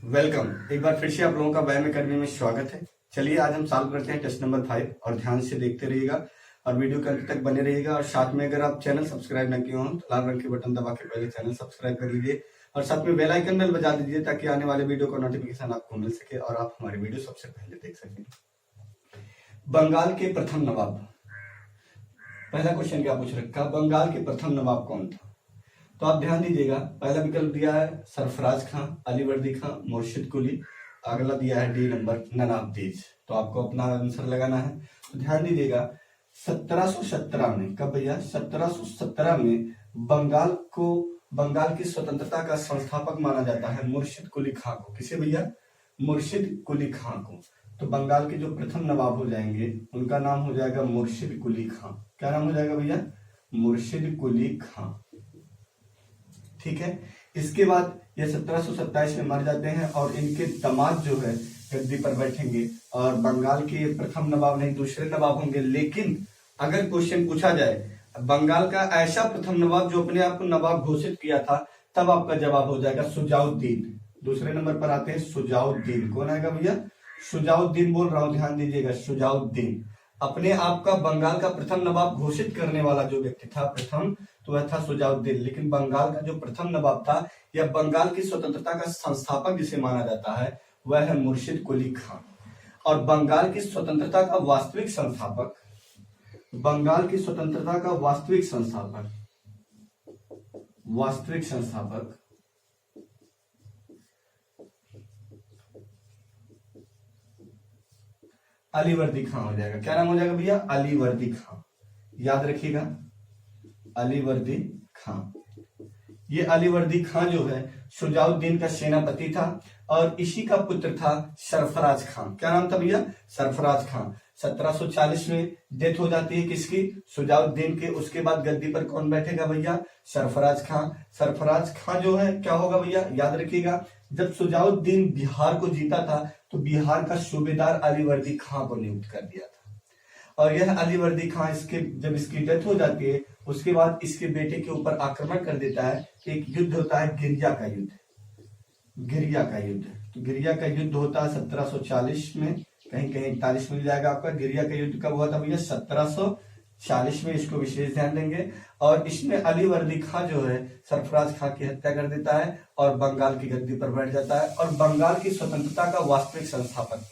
Welcome. एक बार फिर से आप लोगों का व्यायाम अकेडमी में स्वागत है। चलिए आज हम सॉल्व करते हैं टेस्ट नंबर 5 और ध्यान से देखते रहिएगा और वीडियो के अंत तक बने रहिएगा। और साथ में अगर आप चैनल सब्सक्राइब न किए हो तो लाल रंग के बटन दबा के पहले चैनल सब्सक्राइब कर लीजिए और साथ में बेल आइकन बेल बजा दीजिए ताकि आने वाले वीडियो का नोटिफिकेशन आपको मिल सके और आप हमारी वीडियो सबसे पहले देख सकें। बंगाल के प्रथम नवाब, पहला क्वेश्चन क्या पूछ रखा, बंगाल के प्रथम नवाब कौन था? तो आप ध्यान दीजिएगा, पहला विकल्प दिया है सरफराज खां, अलीवर्दी खां, मुर्शिद कुली। अगला दिया है डी नंबर नवाबदीज। तो आपको अपना आंसर लगाना है। तो ध्यान दीजिएगा 1717 में, कब भैया? 1717 में बंगाल की स्वतंत्रता का संस्थापक माना जाता है मुर्शिद कुली खां को। किसे भैया? मुर्शिद कुली खां को। तो बंगाल के जो प्रथम नवाब हो जाएंगे उनका नाम हो जाएगा मुर्शिद कुली खां। क्या नाम हो जाएगा भैया? मुर्शिद कुली खां। ठीक है। इसके बाद ये 1727 में मर जाते हैं और इनके दामाद जो है गद्दी पर बैठेंगे और बंगाल के प्रथम नवाब नहीं दूसरे नवाब होंगे। लेकिन अगर क्वेश्चन पूछा जाए बंगाल का ऐसा प्रथम नवाब जो अपने आप को नवाब घोषित किया था, तब आपका जवाब हो जाएगा सुजाउद्दीन। दूसरे नंबर पर आते हैं सुजाउद्दीन। कौन आएगा भैया? सुजाउद्दीन बोल रहा हूं, ध्यान दीजिएगा, सुजाउद्दीन। अपने आप का बंगाल का प्रथम नवाब घोषित करने वाला जो व्यक्ति था प्रथम, तो वह था सुजाउद्दीन। लेकिन बंगाल का जो प्रथम नवाब था या बंगाल की स्वतंत्रता का संस्थापक जिसे माना जाता है वह है मुर्शिद कुली खां। और बंगाल की स्वतंत्रता का वास्तविक संस्थापक, बंगाल की स्वतंत्रता का वास्तविक संस्थापक अलीवर्दी खां हो जाएगा। क्या नाम हो जाएगा भैया? अलीवर्दी खां। याद रखिएगा, अलीवर्दी खां। ये अलीवर्दी खां जो है सुजाउद्दीन का सेनापति था और इसी का पुत्र था सरफराज खां। क्या नाम था भैया? सरफराज खां। 1740 में डेथ हो जाती है किसकी? सुजाउद्दीन के। उसके बाद गद्दी पर कौन बैठेगा भैया? सरफराज खां। सरफराज खां जो है क्या होगा भैया? याद रखिएगा, जब सुजाउद्दीन बिहार को जीता था तो बिहार का सूबेदार अलीवर्दी खां को नियुक्त कर दिया था। और यह अलीवर्दी खां जब इसकी डेथ हो जाती है उसके बाद इसके बेटे के ऊपर आक्रमण कर देता है। एक युद्ध होता है गिरिया का युद्ध। तो गिरिया का युद्ध होता है 1740 में, कहीं कहीं 41 मिल जाएगा आपका। गिरिया का युद्ध कब हुआ था भैया? 1740 में। इसको विशेष ध्यान देंगे। और इसमें अलीवर्दी खां जो है सरफराज खां की हत्या कर देता है और बंगाल की गद्दी पर बैठ जाता है और बंगाल की स्वतंत्रता का वास्तविक संस्थापक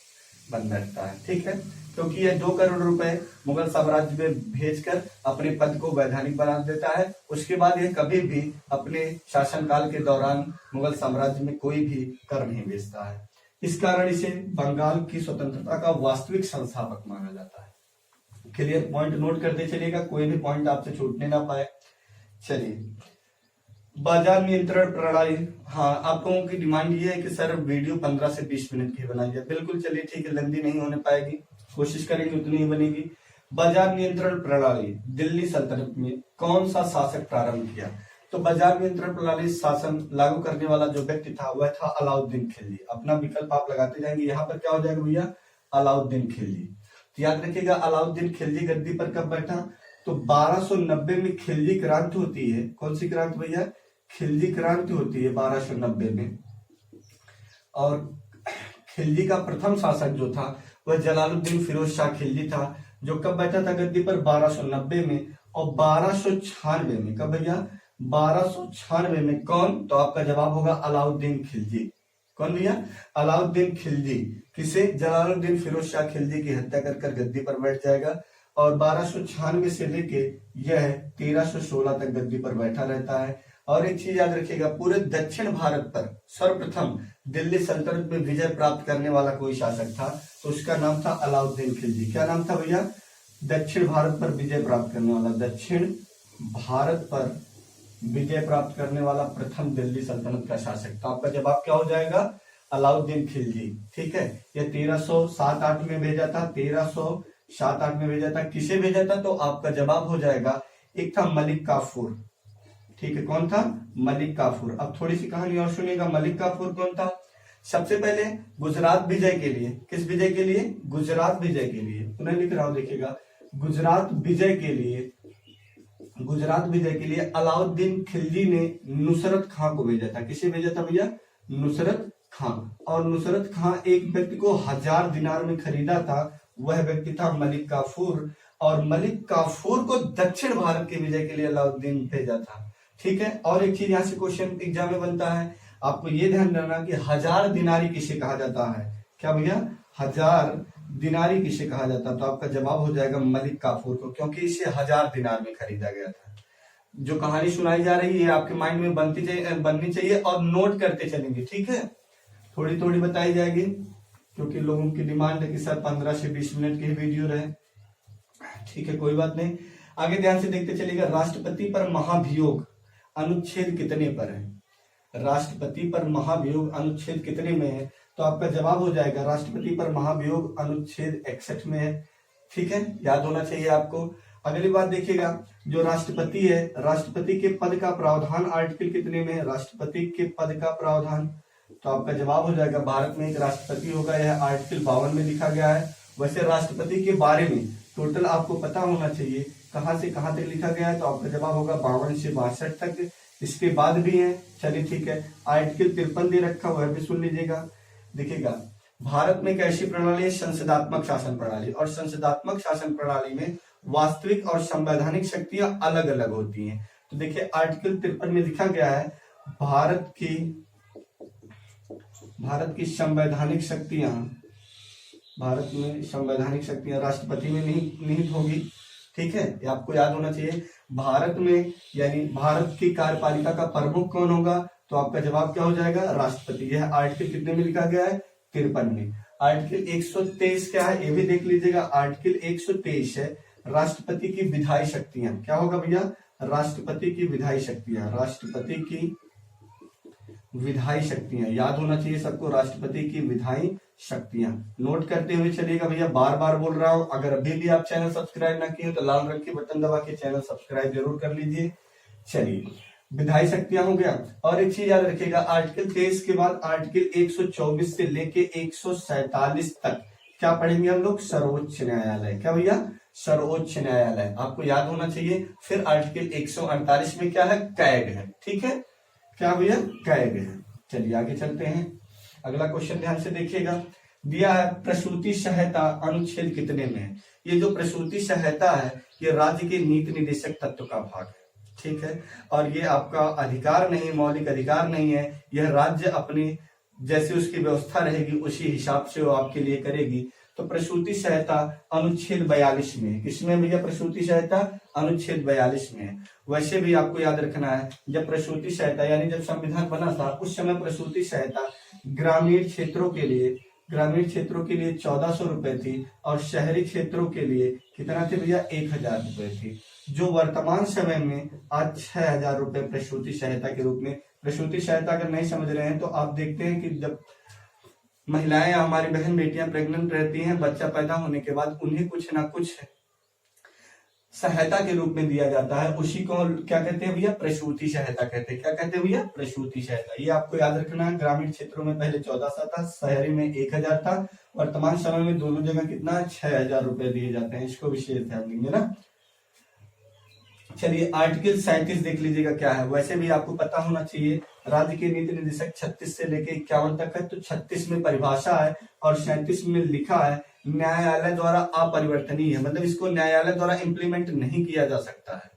बन बैठता है। ठीक है, क्योंकि यह 2 करोड़ रुपए मुगल साम्राज्य में भेजकर अपने पद को वैधानिक बना देता है। उसके बाद यह कभी भी अपने शासनकाल के दौरान मुगल साम्राज्य में कोई भी कर नहीं बेचता है। इस कारण इसे बंगाल की स्वतंत्रता का वास्तविक संस्थापक माना जाता है। क्लियर? पॉइंट नोट करते चलिएगा, कोई भी पॉइंट आपसे छूटने ना पाए। चलिए, बाजार नियंत्रण प्रणाली। हाँ, आप लोगों की डिमांड ये है कि सर वीडियो 15 से 20 मिनट की बनाइए। बिल्कुल, चलिए ठीक है, लंबी नहीं होने पाएगी, कोशिश करेंगे उतनी ही बनेगी। बाजार नियंत्रण प्रणाली दिल्ली सल्तनत में कौन सा शासक प्रारंभ किया? तो बाजार नियंत्रण प्रणाली शासन लागू करने वाला जो व्यक्ति था वह था अलाउद्दीन खिलजी। अपना विकल्प आप लगाते जाएंगे। यहाँ पर क्या हो जाएगा भैया? अलाउद्दीन खिलजी। तो याद रखिएगा, अलाउद्दीन खिलजी गद्दी पर कब बैठा? तो 1290 में खिलजी क्रांति होती है। कौन सी क्रांति भैया? खिलजी क्रांति होती है 1290 में। और खिलजी का प्रथम शासक जो था वह जलालुद्दीन फिरोज शाह खिलजी था, जो कब बैठा था गद्दी पर? 1290 में। और 1296 में, कब भैया? 1296 में। कौन? तो आपका जवाब होगा अलाउद्दीन खिलजी। कौन भैया? अलाउद्दीन खिलजी। किसे? जलालुद्दीन फिरोज शाह खिलजी की हत्या कर गद्दी पर बैठ जाएगा और 1296 से लेके यह 1316 तक गद्दी पर बैठा रहता है। और एक चीज याद रखिएगा, पूरे दक्षिण भारत पर सर्वप्रथम दिल्ली सल्तनत में विजय प्राप्त करने वाला कोई शासक था तो उसका नाम था अलाउद्दीन खिलजी। क्या नाम था भैया? दक्षिण भारत पर विजय प्राप्त करने वाला, दक्षिण भारत पर विजय प्राप्त करने वाला प्रथम दिल्ली सल्तनत का शासक। तो आपका जवाब क्या हो जाएगा? अलाउद्दीन खिलजी। ठीक है, यह 1307-8 में भेजा था, 1307-8 में भेजा था। किसे भेजा था? तो आपका जवाब हो जाएगा, एक था मलिक काफूर। ठीक है, कौन था? मलिक काफूर। अब थोड़ी सी कहानी और सुनिएगा। मलिक काफूर कौन था? सबसे पहले गुजरात विजय के लिए, किस विजय के लिए? गुजरात विजय के लिए। पुनः लिख रहा हूं, देखिएगा, गुजरात विजय के लिए अलाउद्दीन खिलजी ने नुसरत खां को भेजा था। किसे भेजा था भैया? नुसरत खां। और नुसरत खां एक व्यक्ति को 1000 दिनार में खरीदा था, वह व्यक्ति था मलिक काफूर। और मलिक काफूर को दक्षिण भारत के विजय के लिए अलाउद्दीन भेजा था। ठीक है। और एक चीज यहाँ से क्वेश्चन एग्जाम में बनता है, आपको ये ध्यान रखना कि 1000 दिनारी किसे कहा जाता है। क्या भैया? 1000 दिनारी किसे कहा जाता है? तो आपका जवाब हो जाएगा मलिक काफूर को, क्योंकि इसे 1000 दिनार में खरीदा गया था। जो कहानी सुनाई जा रही है आपके माइंड में बननी चाहिए और नोट करते चलेंगे। ठीक है। थोड़ी थोड़ी बताई जाएगी, क्योंकि लोगों की डिमांड है कि सर 15 से 20 मिनट की वीडियो रहे। ठीक है, कोई बात नहीं। आगे ध्यान से देखते चलिएगा। राष्ट्रपति पर महाभियोग अनुच्छेद कितने पर है? राष्ट्रपति पर महाभियोग अनुच्छेद कितने में है? तो आपका जवाब हो जाएगा राष्ट्रपति पर महाभियोग अनुच्छेद 61 में है। ठीक है, याद होना चाहिए आपको। अगली बात देखिएगा, जो राष्ट्रपति है, राष्ट्रपति के पद का प्रावधान आर्टिकल कितने में है? राष्ट्रपति के पद का प्रावधान, तो आपका जवाब हो जाएगा भारत में एक राष्ट्रपति होगा, यह आर्टिकल 52 में लिखा गया है। वैसे राष्ट्रपति के बारे में टोटल आपको पता होना चाहिए कहां से कहां तक लिखा गया है, तो आपका जवाब होगा 52 से 62 तक। इसके बाद भी है, चलिए ठीक है। आर्टिकल 53 दे रखा, वह भी सुन लीजिएगा। देखिएगा, भारत में एक ऐसी प्रणाली है संसदात्मक शासन प्रणाली, और संसदात्मक शासन प्रणाली में वास्तविक और संवैधानिक शक्तियां अलग अलग होती हैं। तो देखिए आर्टिकल 53 में लिखा गया है भारत की संवैधानिक शक्तियां, भारत में संवैधानिक शक्तियां राष्ट्रपति में निहित होगी। ठीक है, ये आपको याद होना चाहिए। भारत में यानी भारत की कार्यपालिका का प्रमुख कौन होगा? तो आपका जवाब क्या हो जाएगा? राष्ट्रपति। यह आर्टिकल कितने में लिखा गया है? 53 में। आर्टिकल 123 क्या है? ये भी देख लीजिएगा। आर्टिकल 123 है राष्ट्रपति की विधायी शक्तियां। क्या होगा भैया? राष्ट्रपति की विधायी शक्तियां, राष्ट्रपति की विधायी शक्तियां, याद होना चाहिए सबको, राष्ट्रपति की विधायी शक्तियां। नोट करते हुए चलिएगा भैया, बार बार बोल रहा हूं। अगर अभी भी आप चैनल सब्सक्राइब ना किए तो लाल रंग के बटन दबा के चैनल सब्सक्राइब जरूर कर लीजिए। चलिए, विधायी शक्तियां हो गया। और एक चीज याद रखिएगा, आर्टिकल 23 के बाद आर्टिकल 124 से लेके 147 तक क्या पढ़ेंगे हम लोग? सर्वोच्च न्यायालय। क्या भैया? सर्वोच्च न्यायालय, आपको याद होना चाहिए। फिर आर्टिकल 148 में क्या है? कैग है। ठीक है, क्या भैया? कैग है। चलिए आगे चलते हैं। अगला क्वेश्चन ध्यान से देखिएगा, दिया है प्रसूति सहायता अनुच्छेद कितने में है? ये जो प्रसूति सहायता है ये राज्य के नीति निर्देशक तत्व का भाग है। ठीक है, और ये आपका अधिकार नहीं, मौलिक अधिकार नहीं है। यह राज्य अपनी जैसे उसकी व्यवस्था रहेगी उसी हिसाब से वो आपके लिए करेगी। तो प्रसूति सहायता अनुच्छेद 42 में है। किसमें भैया? प्रसूति सहायता अनुच्छेद 42 में है। वैसे भी आपको याद रखना है, जब प्रसूति सहायता यानी जब संविधान बना था उस समय प्रसूति सहायता ग्रामीण क्षेत्रों के लिए 1400 रुपए थी, और शहरी क्षेत्रों के लिए कितना थे भैया? 1000 रुपए थी, जो वर्तमान समय में आज 6000 रुपए प्रसूति सहायता के रूप में। प्रसूति सहायता अगर नहीं समझ रहे हैं तो आप देखते हैं कि जब महिलाएं, हमारी बहन बेटियां प्रेग्नेंट रहती हैं, बच्चा पैदा होने के बाद उन्हें कुछ ना कुछ सहायता के रूप में दिया जाता है, उसी को क्या कहते हैं भैया? प्रसूति सहायता कहते हैं। क्या कहते हैं भैया? प्रसूति सहायता। ये आपको याद रखना है। ग्रामीण क्षेत्रों में पहले 1400 था, शहरी में 1000 था। वर्तमान समय में दोनों जगह कितना है? 6000 रुपए दिए जाते हैं। इसको विशेष ध्यान देंगे ना। चलिए आर्टिकल 37 देख लीजिएगा क्या है। वैसे भी आपको पता होना चाहिए, राज्य के नीति निर्देशक 36 से लेके 51 तक है। तो 36 में परिभाषा है और 37 में लिखा है न्यायालय द्वारा अपरिवर्तनीय है, मतलब इसको न्यायालय द्वारा इम्प्लीमेंट नहीं किया जा सकता है।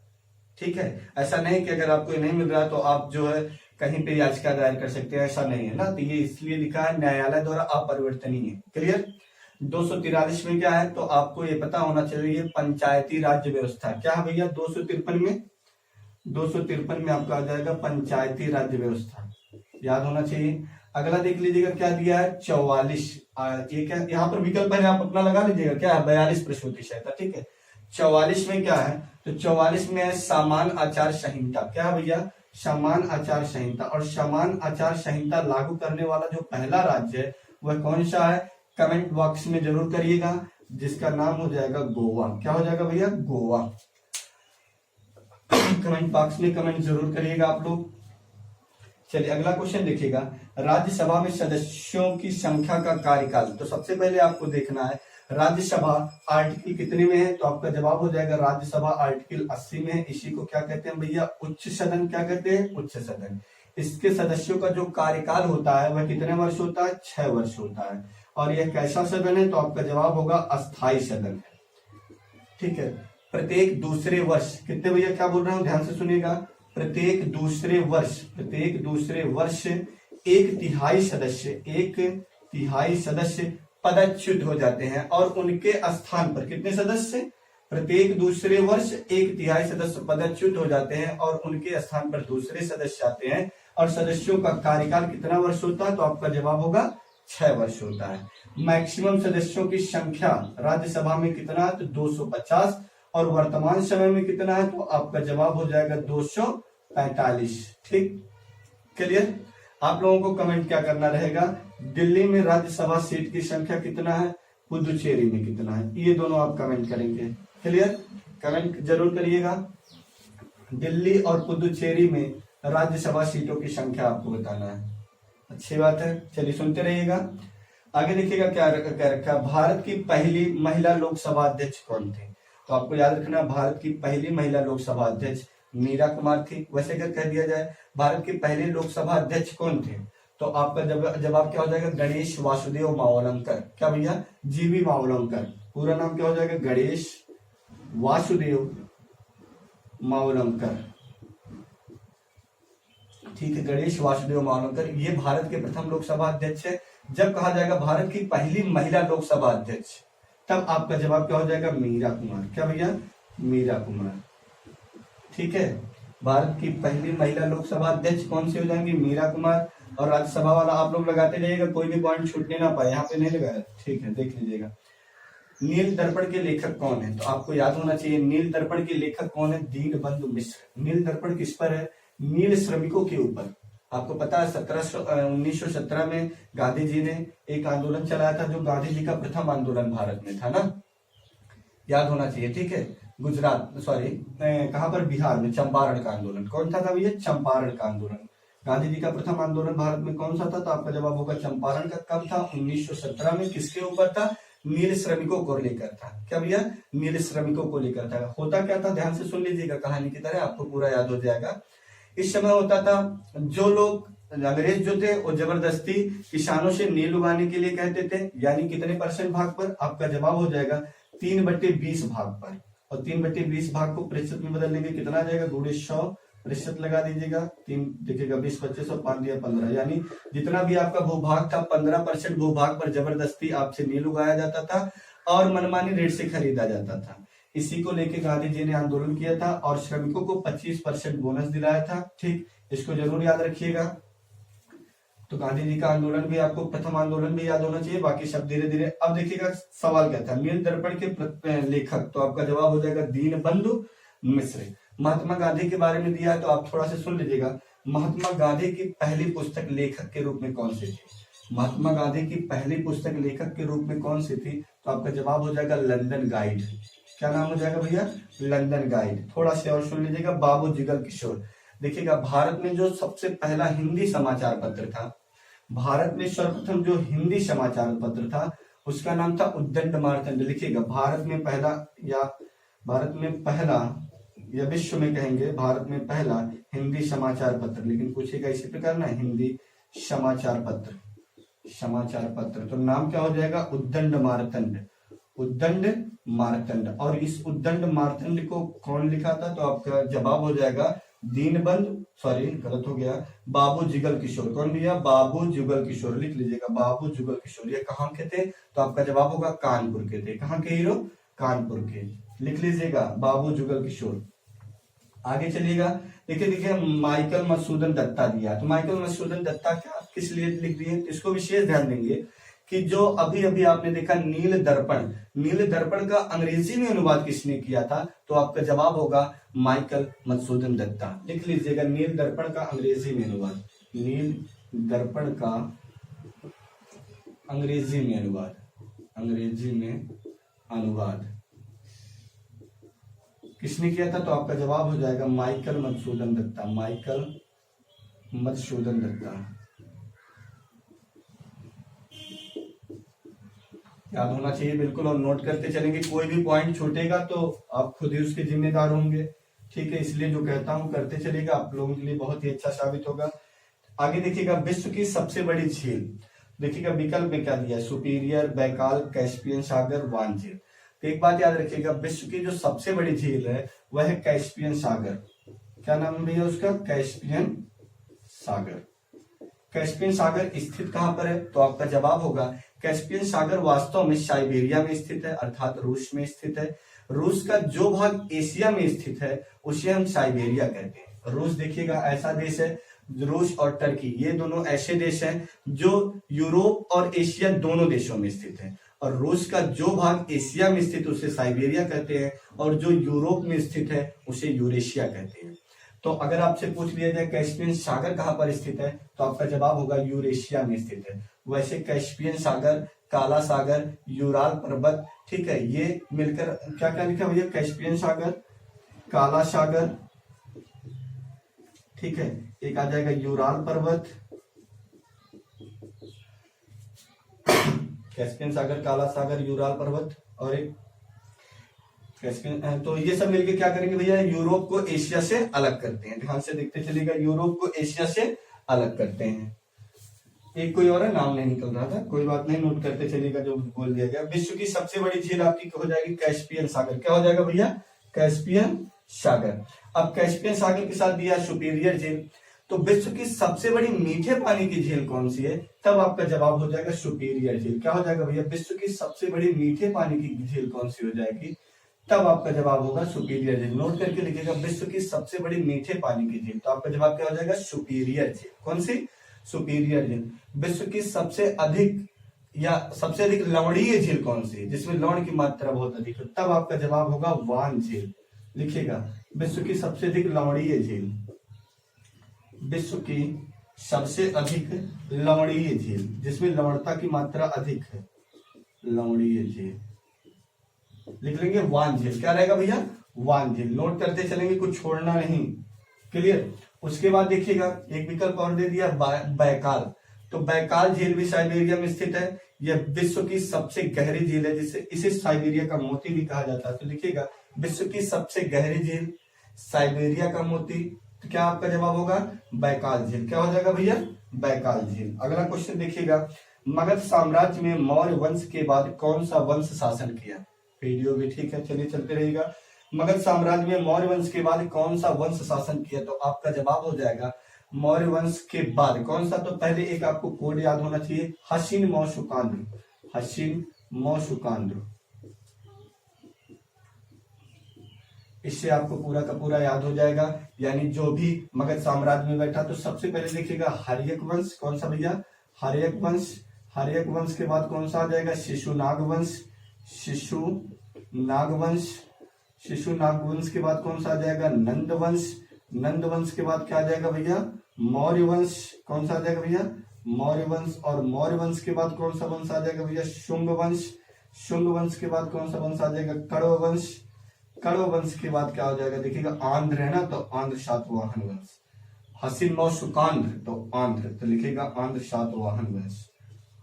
ठीक है, ऐसा नहीं कि अगर आपको नहीं मिल रहा तो आप जो है कहीं पे याचिका दायर कर सकते हैं, ऐसा नहीं है ना। तो ये इसलिए लिखा है न्यायालय द्वारा अपरिवर्तनीय। क्लियर। 243 में क्या है? तो आपको ये पता होना चाहिए पंचायती राज्य व्यवस्था। क्या है भैया? 253 में आपका आ जाएगा पंचायती राज्य व्यवस्था, याद होना चाहिए। अगला देख लीजिएगा क्या दिया है? 44। ये क्या यहाँ पर विकल्प है, आप अपना लगा लीजिएगा। क्या है? 42 प्रसूति सहायता। ठीक है, 44 में क्या है? तो 44 में है सामान्य आचार संहिता। क्या है भैया? सामान्य आचार संहिता। और सामान्य आचार संहिता लागू करने वाला जो पहला राज्य है वह कौन सा है? कमेंट बॉक्स में जरूर करिएगा, जिसका नाम हो जाएगा गोवा। क्या हो जाएगा भैया? गोवा। कमेंट बॉक्स में कमेंट जरूर करिएगा आप लोग। चलिए अगला क्वेश्चन देखिएगा, राज्यसभा में सदस्यों की संख्या का कार्यकाल। तो सबसे पहले आपको देखना है राज्यसभा आर्टिकल कितने में है? तो आपका जवाब हो जाएगा राज्यसभा आर्टिकल 80 में है। इसी को क्या कहते हैं भैया? उच्च सदन। क्या कहते हैं? उच्च सदन। इसके सदस्यों का जो कार्यकाल होता है वह कितने वर्ष होता है? 6 वर्ष होता है। और यह कैसा सदन है? तो आपका जवाब होगा अस्थाई सदन है। ठीक है। प्रत्येक दूसरे वर्ष कितने, भैया क्या बोल रहा हूं ध्यान से सुनिएगा, प्रत्येक दूसरे वर्ष एक तिहाई सदस्य पदच्युत हो जाते हैं और उनके स्थान पर कितने सदस्य? प्रत्येक दूसरे वर्ष एक तिहाई सदस्य पदच्युत हो जाते हैं और उनके स्थान पर दूसरे सदस्य आते हैं। और सदस्यों का कार्यकाल कितना वर्ष होता है? तो आपका जवाब होगा 6 वर्ष होता है। मैक्सिमम सदस्यों की संख्या राज्यसभा में कितना है? तो 250। और वर्तमान समय में कितना है? तो आपका जवाब हो जाएगा 245। ठीक, क्लियर। आप लोगों को कमेंट क्या करना रहेगा? दिल्ली में राज्यसभा सीट की संख्या कितना है? पुदुचेरी में कितना है? ये दोनों आप कमेंट करेंगे। क्लियर, कमेंट जरूर करिएगा। दिल्ली और पुदुचेरी में राज्यसभा सीटों की संख्या आपको बताना है। अच्छी बात है, चलिए सुनते रहिएगा। आगे देखिएगा क्या रखा। भारत की पहली महिला लोकसभा अध्यक्ष कौन थी? तो आपको याद रखना, भारत की पहली महिला लोकसभा अध्यक्ष मीरा कुमार थी। वैसे अगर कह दिया जाए भारत के पहले लोकसभा अध्यक्ष कौन थे, तो आपका जवाब क्या हो जाएगा? गणेश वासुदेव मावलंकर। क्या भैया? जीवी मावलंकर। पूरा नाम क्या हो जाएगा? गणेश वासुदेव मावलंकर। ठीक है, गणेश वासुदेव मावलंकर ये भारत के प्रथम लोकसभा अध्यक्ष है। जब कहा जाएगा भारत की पहली महिला लोकसभा अध्यक्ष, तब आपका जवाब क्या हो जाएगा? मीरा कुमार। क्या भैया? मीरा कुमार। ठीक है, भारत की पहली महिला लोकसभा अध्यक्ष कौन सी हो जाएंगी? मीरा कुमार। और राज्यसभा वाला आप लोग लगाते जाइएगा, कोई भी पॉइंट छूटने ना पाए, यहाँ पे नहीं लगाया। ठीक है, देख लीजिएगा। नील दर्पण के लेखक कौन है? तो आपको याद होना चाहिए नील दर्पण के लेखक कौन है? दीनबंधु मिश्र। नील दर्पण किस पर है? नील श्रमिकों के ऊपर। आपको पता है 1917 में गांधी जी ने एक आंदोलन चलाया था, जो गांधी जी का प्रथम आंदोलन भारत में था ना, याद होना चाहिए। ठीक है, कहां पर? बिहार में चंपारण का आंदोलन। कौन था भैया? चंपारण का आंदोलन। गांधी जी का प्रथम आंदोलन भारत में कौन सा था? तो आपका जवाब होगा चंपारण का। कब था? 1917 में। किसके ऊपर था? नील श्रमिकों को लेकर था। क्या भैया? नील श्रमिकों को लेकर था। होता क्या था? ध्यान से सुन लीजिएगा, कहानी की तरह आपको पूरा याद हो जाएगा। इस समय होता था, जो लोग अंग्रेज जो थे वो जबरदस्ती किसानों से नील उगाने के लिए कहते थे। यानी कितने % भाग पर? आपका जवाब हो जाएगा 3/20 भाग पर। और 3/20 भाग को प्रतिशत में बदल लेंगे, कितना आ जाएगा? गुणे 100% लगा दीजिएगा। 3 देखिएगा 20 25 और 5 दिया 15। यानी जितना भी आपका भूभाग था, 15% भूभाग पर जबरदस्ती आपसे नील उगाया जाता था और मनमानी रेट से खरीदा जाता था। इसी को लेकर गांधी जी ने आंदोलन किया था और श्रमिकों को 25% बोनस दिलाया था। ठीक, इसको जरूर याद रखिएगा। तो गांधी जी का आंदोलन भी आपको, प्रथम आंदोलन भी याद होना चाहिए, बाकी सब धीरे धीरे। अब देखिएगा सवाल क्या था। नील दर्पण के लेखक, तो आपका जवाब हो जाएगा दीनबंधु मिश्र। महात्मा गांधी के बारे में दिया है, तो आप थोड़ा सा सुन लीजिएगा। महात्मा गांधी की पहली पुस्तक लेखक के रूप में कौन सी थी? महात्मा गांधी की पहली पुस्तक लेखक के रूप में कौन सी थी? तो आपका जवाब हो जाएगा लंदन गाइड। क्या नाम हो जाएगा भैया? London guide. थोड़ा सा और सुन लीजिएगा। बाबू जुगल किशोर। देखिएगा, भारत में जो सबसे पहला हिंदी समाचार पत्र था, भारत में सर्वप्रथम जो हिंदी समाचार पत्र था, उसका नाम था उद्दंड मार्तंड। लिखिएगा, भारत में पहला या विश्व में कहेंगे भारत में पहला हिंदी समाचार पत्र। लेकिन पूछेगा इसी प्रकार ना, हिंदी समाचार पत्र। तो नाम क्या हो जाएगा? उद्दंड मार्तंड। उद्दंड मार्तंड। और इस उद्दंड मार्तंड को कौन लिखा था? तो आपका जवाब हो जाएगा गलत हो गया, बाबू जुगल किशोर। कौन भैया? बाबू जुगल किशोर। लिख लीजिएगा, बाबू जुगल किशोर। ये कहाँ के थे? तो आपका जवाब होगा कानपुर के थे। कहाँ के हीरो? कानपुर के। लिख लीजिएगा, बाबू जुगल किशोर। आगे चलिएगा। देखिए माइकल मधुसूदन दत्ता दिया। तो माइकल मधुसूदन दत्ता क्या किस लिए लिख दिए? इसको विशेष ध्यान देंगे कि जो अभी अभी आपने देखा नील दर्पण का अंग्रेजी में अनुवाद किसने किया था? तो आपका जवाब होगा माइकल मधुसूदन दत्ता। लिख लीजिएगा, नील दर्पण का अंग्रेजी में अनुवाद। नील दर्पण का अंग्रेजी में अनुवाद किसने किया था? तो आपका जवाब हो जाएगा माइकल मधुसूदन दत्ता। याद होना चाहिए बिल्कुल, और नोट करते चलेंगे। कोई भी पॉइंट छूटेगा तो आप खुद ही उसके जिम्मेदार होंगे। ठीक है, इसलिए जो कहता हूं करते चलेगा, आप लोगों के लिए बहुत ही अच्छा साबित होगा। आगे देखिएगा विश्व की सबसे बड़ी झील, देखिएगा विकल्प में क्या दिया है, सुपीरियर, बैकाल, कैस्पियन सागर, वान झील। तो एक बात याद रखिएगा, विश्व की जो सबसे बड़ी झील है वह है कैस्पियन सागर। क्या नाम है भैया उसका, कैस्पियन सागर। कैस्पियन सागर स्थित कहां पर है, तो आपका जवाब होगा कैस्पियन सागर वास्तव में साइबेरिया में स्थित है, अर्थात रूस में स्थित है। रूस का जो भाग एशिया में स्थित है उसे हम साइबेरिया कहते हैं। रूस देखिएगा ऐसा देश है, रूस और टर्की ये दोनों ऐसे देश हैं जो यूरोप और एशिया दोनों देशों में स्थित है। और रूस का जो भाग एशिया में स्थित उसे साइबेरिया कहते हैं, और जो यूरोप में स्थित है उसे यूरेशिया कहते हैं। तो अगर आपसे पूछ लिया जाए कैस्पियन सागर कहां पर स्थित है, तो आपका जवाब होगा यूरेशिया में स्थित है। वैसे कैस्पियन सागर, काला सागर, यूराल पर्वत, ठीक है, ये मिलकर क्या क्या लिखा भैया, कैस्पियन सागर, काला सागर, ठीक है, एक आ जाएगा यूराल पर्वत, कैस्पियन सागर, काला सागर, यूराल पर्वत, और एक कैस्पियन। तो ये सब मिलकर क्या करेंगे भैया, यूरोप को एशिया से अलग करते हैं। ध्यान से देखते चलिएगा, यूरोप को एशिया से अलग करते हैं। एक कोई और है, नाम नहीं निकल रहा था, कोई बात नहीं, नोट करते चलिएगा जो बोल दिया गया। विश्व की सबसे बड़ी झील आपकी हो जाएगी कैस्पियन सागर। क्या हो जाएगा भैया, कैस्पियन सागर। अब कैस्पियन सागर के साथ दिया सुपीरियर झील। तो विश्व की सबसे बड़ी मीठे पानी की झील कौन सी है, तब आपका जवाब हो जाएगा सुपीरियर झील। क्या हो जाएगा भैया, विश्व की सबसे बड़ी मीठे पानी की झील कौन सी हो जाएगी, तब आपका जवाब होगा सुपीरियर झील। नोट करके लिखिएगा, विश्व की सबसे बड़ी मीठे पानी की झील, तो आपका जवाब क्या हो जाएगा, सुपीरियर झील। कौन सी, सुपीरियर झील। विश्व की सबसे अधिक लवणीय झील कौन सी, जिसमें लवण की मात्रा बहुत अधिक है, तब आपका जवाब होगा वान झील। लिखिएगा, विश्व की सबसे अधिक लवणीय झील, विश्व की सबसे अधिक लवणीय झील जिसमें लवणता की मात्रा अधिक है, लवणीय झील लिख लेंगे वान झील। क्या रहेगा भैया, वान झील। नोट करते चलेंगे, कुछ छोड़ना नहीं, क्लियर। उसके बाद देखिएगा एक विकल्प और दे दिया, बैकाल। तो बैकाल झील भी साइबेरिया में स्थित है। यह विश्व की सबसे गहरी झील है, जिसे इसे साइबेरिया का मोती भी कहा जाता है। तो लिखिएगा, विश्व की सबसे गहरी झील, साइबेरिया का मोती। तो क्या आपका जवाब होगा, बैकाल झील। क्या हो जाएगा भैया, बैकाल झील। अगला क्वेश्चन देखिएगा, मगध साम्राज्य में मौर्य वंश के बाद कौन सा वंश शासन किया। वीडियो भी ठीक है, चलिए चलते रहेगा। मगध साम्राज्य में मौर्य वंश के बाद कौन सा वंश शासन किया, तो आपका जवाब हो जाएगा मौर्य वंश के बाद कौन सा। तो पहले एक आपको कोड याद होना चाहिए, हसीन मौशुकांद्र, हसीन मौशुकांद्र। इससे आपको पूरा का पूरा याद हो जाएगा। यानी जो भी मगध साम्राज्य में बैठा, तो सबसे पहले देखिएगा हर्यक वंश, कौन सा भैया, हर्यक वंश। हर्यक वंश के बाद कौन सा आ जाएगा, शिशुनाग वंश, शिशुनाग वंश। शिशुनाग वंश के बाद कौन सा आ जाएगा, नंद वंश। नंद वंश के बाद क्या आ जाएगा भैया, मौर्य वंश। कौन सा आ जाएगा भैया, मौर्य वंश। और मौर्य वंश के बाद कौन सा वंश आ जाएगा भैया, शुंग वंश। शुंग वंश के बाद कौन सा वंश आ जाएगा, कण्व वंश। कण्व वंश के बाद क्या हो जाएगा, देखिएगा आंध्र है ना, तो आंध्र सातवाहन वंश। हसीन मौशुकांध्र तो आंध्र, तो लिखिएगा आंध्र सातवाहन वंश,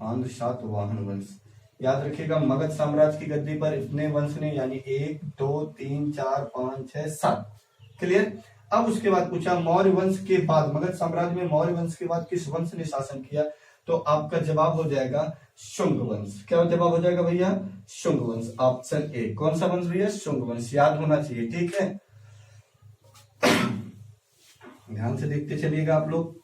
आंध्र सातवाहन वंश। याद रखिएगा, मगध साम्राज्य की गद्दी पर इतने वंश ने, यानी 1 2 3 4 5 6 7, क्लियर। अब उसके बाद पूछा मौर्य वंश के बाद, मगध साम्राज्य में मौर्य वंश के बाद किस वंश ने शासन किया, तो आपका जवाब हो जाएगा शुंग वंश। क्या जवाब हो जाएगा भैया, शुंग वंश, ऑप्शन ए। कौन सा वंश भैया, शुंग वंश, याद होना चाहिए, ठीक है। ध्यान से देखते चलिएगा आप लोग,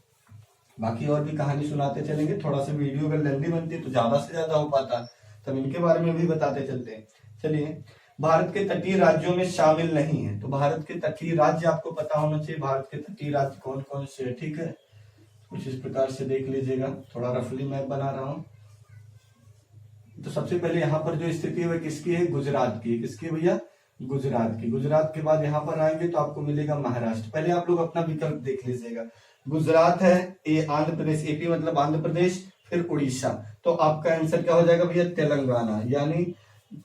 बाकी और भी कहानी सुनाते चलेंगे। थोड़ा सा वीडियो अगर लंबी बनती तो ज्यादा से ज्यादा हो पाता, तब इनके बारे में भी बताते चलते हैं। चलिए, भारत के तटीय राज्यों में शामिल नहीं है, तो भारत के तटीय राज्य आपको पता होना चाहिए। भारत के तटीय राज्य कौन कौन से है, ठीक है। कुछ इस प्रकार से देख लीजिएगा, थोड़ा रफली मैप बना रहा हूं। तो सबसे पहले यहाँ पर जो स्थिति है वह किसकी है, गुजरात की। किसकी है भैया, गुजरात की। गुजरात के बाद यहाँ पर आएंगे तो आपको मिलेगा महाराष्ट्र। पहले आप लोग अपना विकल्प देख लीजिएगा, गुजरात है, ए आंध्र प्रदेश, एपी मतलब आंध्र प्रदेश, फिर उड़ीसा। तो आपका आंसर क्या हो जाएगा भैया, तेलंगाना। यानी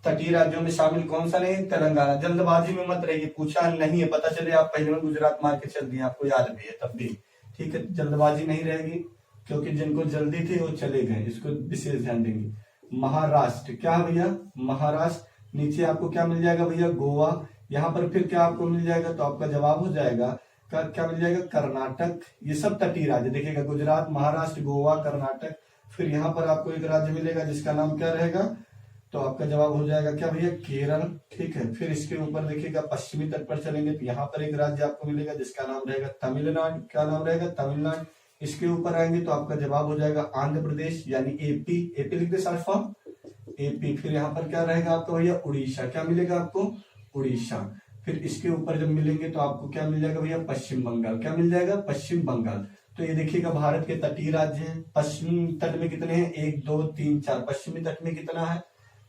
तटीय राज्यों में शामिल कौन सा नहीं, तेलंगाना। जल्दबाजी में मत रहिए, पूछा नहीं है, पता चले आप पहले में गुजरात मार के चल दिए, आपको याद भी है तब भी, ठीक है। जल्दबाजी नहीं रहेगी, क्योंकि जिनको जल्दी थी वो चले गए, इसको विशेष ध्यान देंगे। महाराष्ट्र, क्या है भैया, महाराष्ट्र। नीचे आपको क्या मिल जाएगा भैया, गोवा। यहाँ पर फिर क्या आपको मिल जाएगा, तो आपका जवाब हो जाएगा आपका क्या मिल जाएगा, कर्नाटक। ये सब तटीय राज्य देखिएगा, गुजरात, महाराष्ट्र, गोवा, कर्नाटक। फिर यहाँ पर आपको एक राज्य मिलेगा जिसका नाम क्या रहेगा, तो आपका जवाब हो जाएगा क्या भैया, केरल। ठीक है, फिर इसके ऊपर देखिएगा पश्चिमी तट पर चलेंगे तो यहाँ पर एक राज्य आपको मिलेगा जिसका नाम रहेगा तमिलनाडु। क्या नाम रहेगा, तमिलनाडु। इसके ऊपर आएंगे तो आपका जवाब हो जाएगा आंध्र प्रदेश यानी एपी। एपी लिख दे शॉर्ट फॉर्म, एपी। फिर यहाँ पर क्या रहेगा आपका भैया, उड़ीसा। क्या मिलेगा आपको, उड़ीसा। फिर इसके ऊपर जब मिलेंगे तो आपको क्या मिल जाएगा भैया, पश्चिम बंगाल। क्या मिल जाएगा, पश्चिम बंगाल। तो ये देखिएगा भारत के तटीय राज्य हैं। पश्चिमी तट में कितने हैं, 1 2 3 4। पश्चिमी तट में कितना है,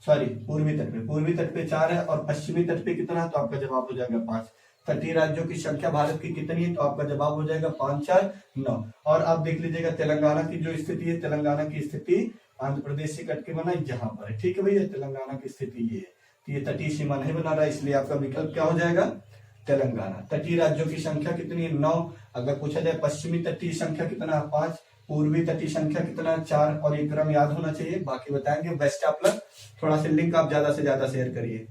सॉरी पूर्वी तट पे 4 है और पश्चिमी तट पे कितना है, तो आपका जवाब हो जाएगा 5। तटीय राज्यों की संख्या भारत की कितनी है, तो आपका जवाब हो जाएगा 5 4 9। और आप देख लीजिएगा तेलंगाना की जो स्थिति है, तेलंगाना की स्थिति आंध्र प्रदेश से कट के बना यहाँ पर है। ठीक है भैया, तेलंगाना की स्थिति ये है। तो ये तटीय सीमा नहीं बना रहा, इसलिए आपका विकल्प क्या हो जाएगा, तेलंगाना। तटीय राज्यों की संख्या कितनी है, 9। अगर पूछा जाए पश्चिमी तटीय संख्या कितना है, 5। पूर्वी तटीय संख्या कितना है, 4। और ये क्रम याद होना चाहिए, बाकी बताएंगे। Best of luck. थोड़ा सा लिंक आप ज्यादा से ज्यादा शेयर करिए।